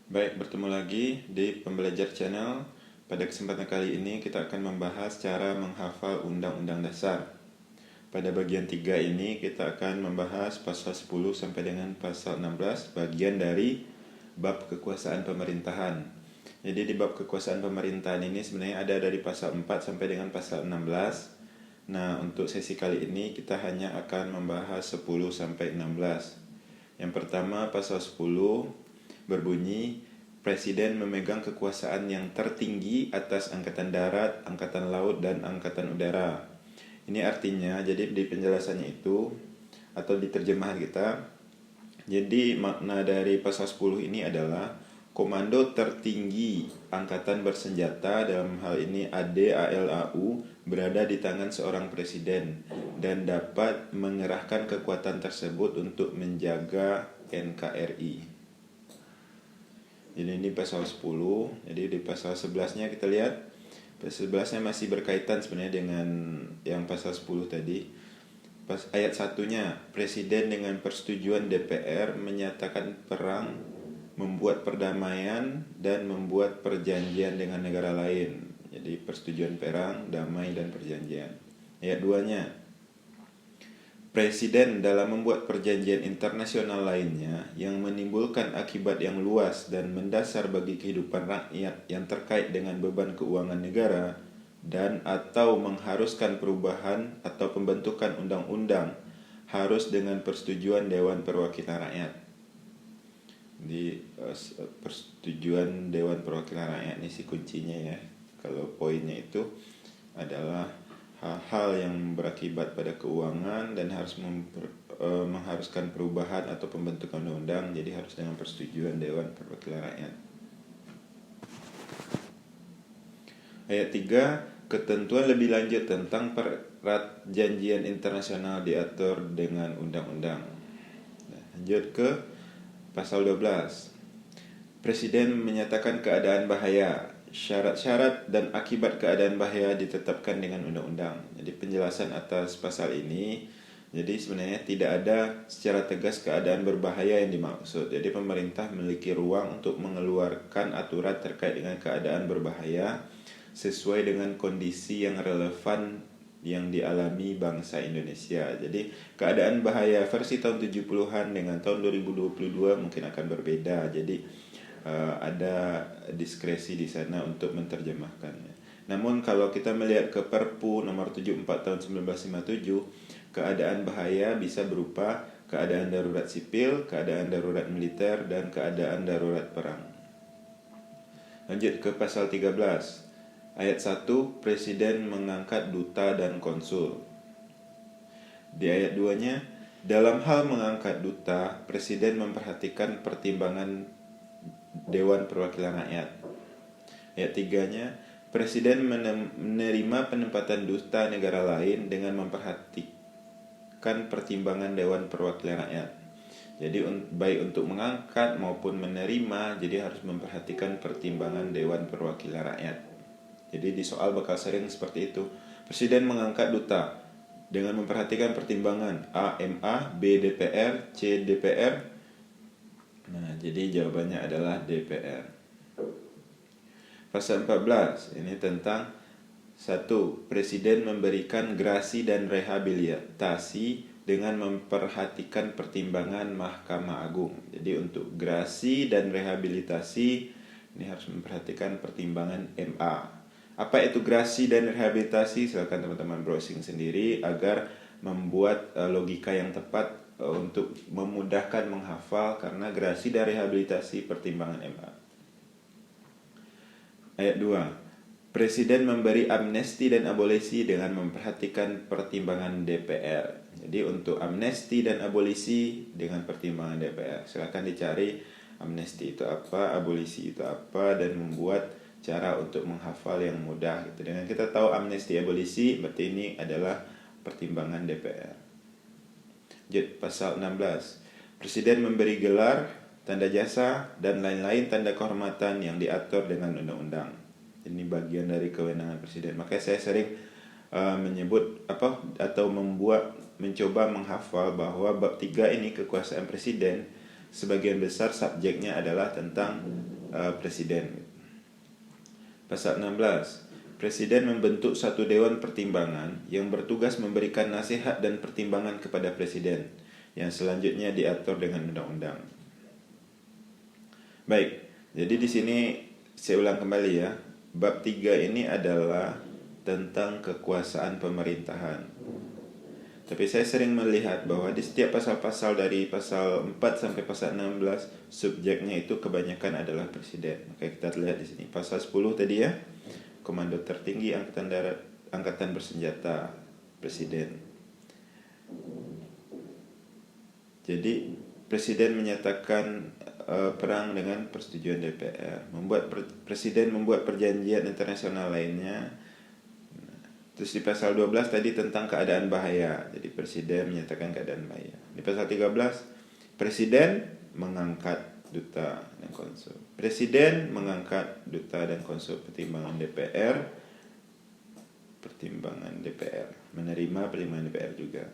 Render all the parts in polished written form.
Baik, bertemu lagi di Pembelajar Channel. Pada kesempatan kali ini kita akan membahas cara menghafal Undang-Undang Dasar. Pada bagian 3 ini kita akan membahas pasal 10 sampai dengan pasal 16, bagian dari bab kekuasaan pemerintahan. Jadi di bab kekuasaan pemerintahan ini sebenarnya ada dari pasal 4 sampai dengan pasal 16. Nah, untuk sesi kali ini kita hanya akan membahas 10 sampai 16. Yang pertama, pasal 10 berbunyi, Presiden memegang kekuasaan yang tertinggi atas Angkatan Darat, Angkatan Laut, dan Angkatan Udara. Ini artinya, jadi di penjelasannya itu, atau di terjemahan kita, jadi makna dari pasal 10 ini adalah komando tertinggi angkatan bersenjata, dalam hal ini AD, AL, AU, berada di tangan seorang presiden dan dapat mengerahkan kekuatan tersebut untuk menjaga NKRI. Jadi ini pasal 10. Jadi di pasal 11-nya kita lihat, pasal 11-nya masih berkaitan sebenarnya dengan yang pasal 10 tadi. Ayat 1-nya, Presiden dengan persetujuan DPR menyatakan perang, membuat perdamaian, dan membuat perjanjian dengan negara lain. Jadi persetujuan perang, damai, dan perjanjian. Ayat 2-nya, Presiden dalam membuat perjanjian internasional lainnya yang menimbulkan akibat yang luas dan mendasar bagi kehidupan rakyat yang terkait dengan beban keuangan negara dan atau mengharuskan perubahan atau pembentukan undang-undang harus dengan persetujuan Dewan Perwakilan Rakyat. Di persetujuan Dewan Perwakilan Rakyat ini sih kuncinya ya. Kalau poinnya itu adalah hal-hal yang berakibat pada keuangan dan harus mengharuskan perubahan atau pembentukan undang-undang, jadi harus dengan persetujuan Dewan Perwakilan Rakyat. Ayat 3, ketentuan lebih lanjut tentang perjanjian internasional diatur dengan undang-undang. Lanjut ke pasal 12. Presiden menyatakan keadaan bahaya. Syarat-syarat dan akibat keadaan bahaya ditetapkan dengan undang-undang. Jadi penjelasan atas pasal ini, jadi sebenarnya tidak ada secara tegas keadaan berbahaya yang dimaksud. Jadi pemerintah memiliki ruang untuk mengeluarkan aturan terkait dengan keadaan berbahaya sesuai dengan kondisi yang relevan yang dialami bangsa Indonesia. Jadi keadaan bahaya versi tahun 70-an dengan tahun 2022 mungkin akan berbeda. Jadi ada diskresi di sana untuk menerjemahkannya. Namun kalau kita melihat ke Perpu nomor 74 tahun 1957, keadaan bahaya bisa berupa keadaan darurat sipil, keadaan darurat militer, dan keadaan darurat perang. Lanjut ke pasal 13. Ayat 1, Presiden mengangkat duta dan konsul. Di ayat 2-nya, dalam hal mengangkat duta, Presiden memperhatikan pertimbangan Dewan Perwakilan Rakyat. Ayat 3-nya, Presiden menerima penempatan duta negara lain dengan memperhatikan pertimbangan Dewan Perwakilan Rakyat. Jadi baik untuk mengangkat maupun menerima, jadi harus memperhatikan pertimbangan Dewan Perwakilan Rakyat. Jadi di soal bakal sering seperti itu. Presiden mengangkat duta dengan memperhatikan pertimbangan A, MA, B, DPR, C, DPR. Nah, jadi jawabannya adalah DPR. Pasal 14, ini tentang 1. Presiden memberikan grasi dan rehabilitasi dengan memperhatikan pertimbangan Mahkamah Agung. Jadi untuk grasi dan rehabilitasi ini harus memperhatikan pertimbangan MA. Apa itu grasi dan rehabilitasi? Silakan teman-teman browsing sendiri agar membuat logika yang tepat untuk memudahkan menghafal, karena grasi dan rehabilitasi pertimbangan MA. Ayat 2. Presiden memberi amnesti dan abolisi dengan memperhatikan pertimbangan DPR. Jadi untuk amnesti dan abolisi dengan pertimbangan DPR. Silakan dicari amnesti itu apa, abolisi itu apa, dan membuat cara untuk menghafal yang mudah gitu. Dengan kita tahu amnesti abolisi, berarti ini adalah pertimbangan DPR. Pasal 16. Presiden memberi gelar, tanda jasa, dan lain-lain tanda kehormatan yang diatur dengan undang-undang. Ini bagian dari kewenangan presiden. Makanya saya sering menyebut atau mencoba menghafal bahwa bab 3 ini kekuasaan presiden sebagian besar subjeknya adalah tentang presiden. Pasal 16. Presiden membentuk satu dewan pertimbangan yang bertugas memberikan nasihat dan pertimbangan kepada presiden, yang selanjutnya diatur dengan undang-undang. Baik, jadi di sini saya ulang kembali ya. Bab 3 ini adalah tentang kekuasaan pemerintahan. Tapi saya sering melihat bahwa di setiap pasal-pasal dari pasal 4 sampai pasal 16, subjeknya itu kebanyakan adalah presiden. Maka kita lihat di sini pasal 10 tadi ya. Komando tertinggi Angkatan Darat, Angkatan Bersenjata, presiden. Jadi presiden menyatakan perang dengan persetujuan DPR. Presiden membuat perjanjian internasional lainnya. Terus di pasal 12 tadi tentang keadaan bahaya. Jadi presiden menyatakan keadaan bahaya. Di pasal 13, presiden mengangkat duta dan konsul. Presiden mengangkat duta dan konsul pertimbangan DPR. Menerima pertimbangan DPR juga.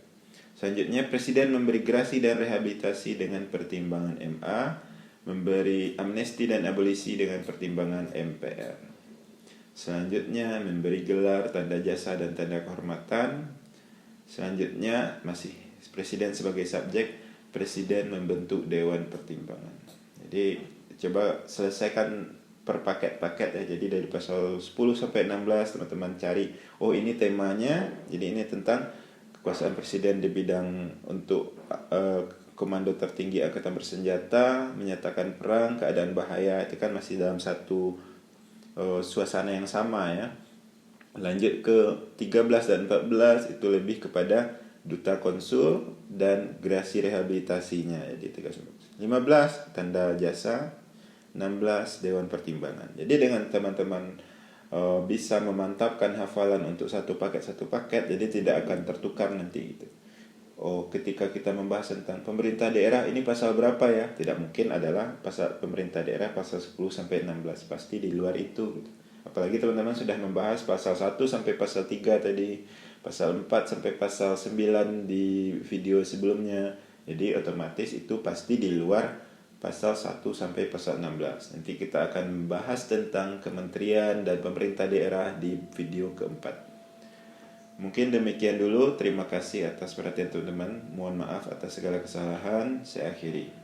Selanjutnya, presiden memberi gerasi dan rehabilitasi dengan pertimbangan MA, memberi amnesti dan abolisi dengan pertimbangan MPR. Selanjutnya, memberi gelar, tanda jasa dan tanda kehormatan. Selanjutnya, masih presiden sebagai subjek, presiden membentuk dewan pertimbangan. Jadi coba selesaikan per paket-paket ya. Jadi dari pasal 10 sampai 16 teman-teman cari, oh ini temanya. Jadi ini tentang kekuasaan presiden di bidang untuk komando tertinggi angkatan bersenjata, menyatakan perang, keadaan bahaya. Itu kan masih dalam satu suasana yang sama ya. Lanjut ke 13 dan 14 itu lebih kepada duta konsul dan gerasi rehabilitasinya. Jadi 15 tanda jasa, 16 dewan pertimbangan. Jadi dengan teman-teman bisa memantapkan hafalan untuk satu paket, jadi tidak akan tertukar nanti gitu. Oh, ketika kita membahas tentang pemerintah daerah, ini pasal berapa ya? Tidak mungkin adalah pasal pemerintah daerah pasal 10 sampai 16, pasti di luar itu gitu. Apalagi teman-teman sudah membahas pasal 1 sampai pasal 3 tadi, pasal 4 sampai pasal 9 di video sebelumnya. Jadi otomatis itu pasti di luar pasal 1 sampai pasal 16. Nanti kita akan membahas tentang kementerian dan pemerintah daerah di video keempat. Mungkin demikian dulu. Terima kasih atas perhatian teman-teman. Mohon maaf atas segala kesalahan. Saya akhiri.